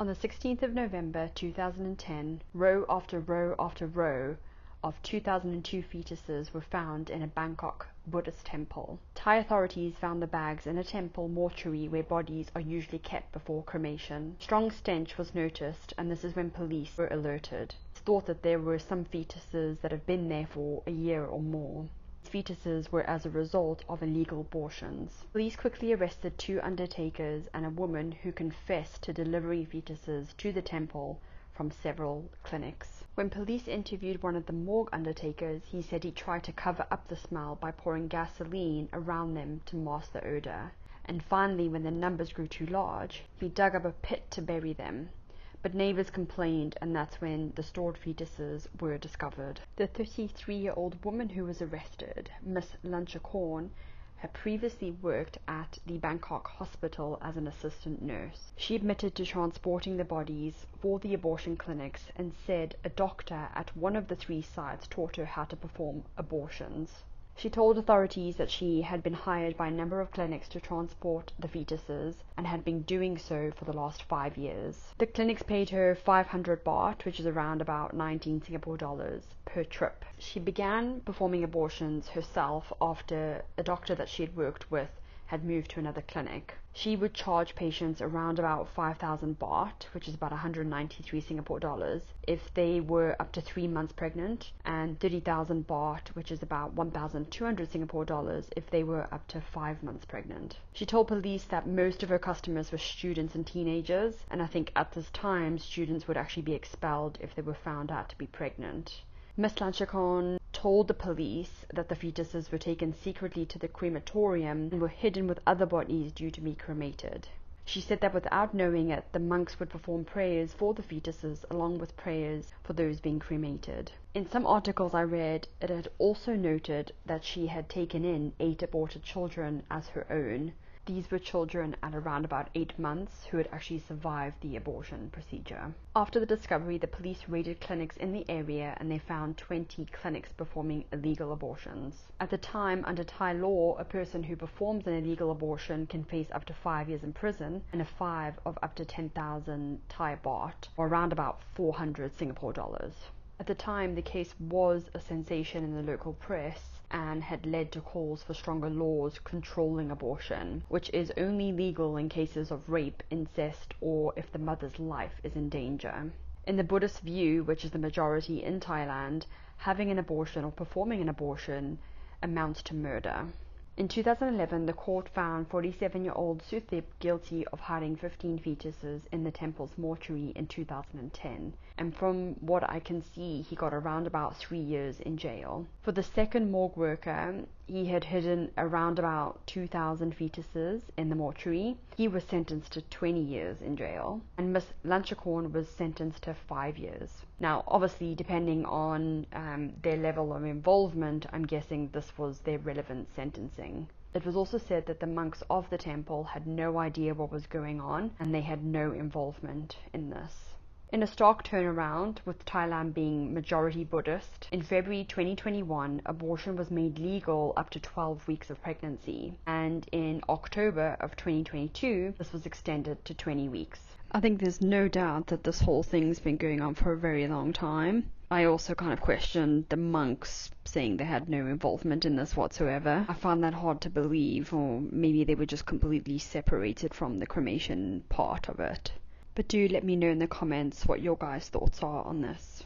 On the 16th of November 2010, row after row after row of 2002 fetuses were found in a Bangkok Buddhist temple. Thai authorities found the bags in a temple mortuary where bodies are usually kept before cremation. Strong stench was noticed, and this is when police were alerted. It's thought that there were some fetuses that have been there for a year or more. Fetuses were as a result of illegal abortions. Police quickly arrested 2 undertakers and a woman who confessed to delivering fetuses to the temple from several clinics. When police interviewed one of the morgue undertakers, he said he tried to cover up the smell by pouring gasoline around them to mask the odor. And finally, when the numbers grew too large, he dug up a pit to bury them. But neighbors complained, and that's when the stored fetuses were discovered. The 33-year-old woman who was arrested, Miss Lanchakorn, had previously worked at the Bangkok hospital as an assistant nurse. She admitted to transporting the bodies for the abortion clinics and said a doctor at one of the 3 sites taught her how to perform abortions. She told authorities that she had been hired by a number of clinics to transport the fetuses and had been doing so for the last 5 years. The clinics paid her 500 baht, which is around about 19 Singapore dollars, per trip. She began performing abortions herself after a doctor that she had worked with had moved to another clinic. She would charge patients around about 5,000 baht, which is about 193 Singapore dollars, if they were up to 3 months pregnant, and 30,000 baht, which is about 1,200 Singapore dollars, if they were up to 5 months pregnant. She told police that most of her customers were students and teenagers, and I think at this time students would actually be expelled if they were found out to be pregnant. Miss Lanchakon told the police that the fetuses were taken secretly to the crematorium and were hidden with other bodies due to be cremated. She said that without knowing it, the monks would perform prayers for the fetuses along with prayers for those being cremated. In some articles I read, it had also noted that she had taken in 8 aborted children as her own. These were children at around about 8 months who had actually survived the abortion procedure. After the discovery, the police raided clinics in the area and they found 20 clinics performing illegal abortions. At the time, under Thai law, a person who performs an illegal abortion can face up to 5 years in prison and a fine of up to 10,000 Thai baht, or around about 400 Singapore dollars. At the time, the case was a sensation in the local press and had led to calls for stronger laws controlling abortion, which is only legal in cases of rape, incest, or if the mother's life is in danger. In the Buddhist view, which is the majority in Thailand, having an abortion or performing an abortion amounts to murder. In 2011, the court found 47-year-old Suthip guilty of hiding 15 fetuses in the temple's mortuary in 2010, and from what I can see, he got around about 3 years in jail. For the second morgue worker, he had hidden around about 2,000 fetuses in the mortuary. He was sentenced to 20 years in jail, and Miss Lanchakorn was sentenced to 5 years. Now, obviously, depending on their level of involvement, I'm guessing this was their relevant sentencing. It was also said that the monks of the temple had no idea what was going on, and they had no involvement in this. In a stark turnaround, with Thailand being majority Buddhist, in February 2021, abortion was made legal up to 12 weeks of pregnancy, and in October of 2022, this was extended to 20 weeks. I think there's no doubt that this whole thing's been going on for a very long time. I also kind of questioned the monks saying they had no involvement in this whatsoever. I find that hard to believe, or maybe they were just completely separated from the cremation part of it. But do let me know in the comments what your guys' thoughts are on this.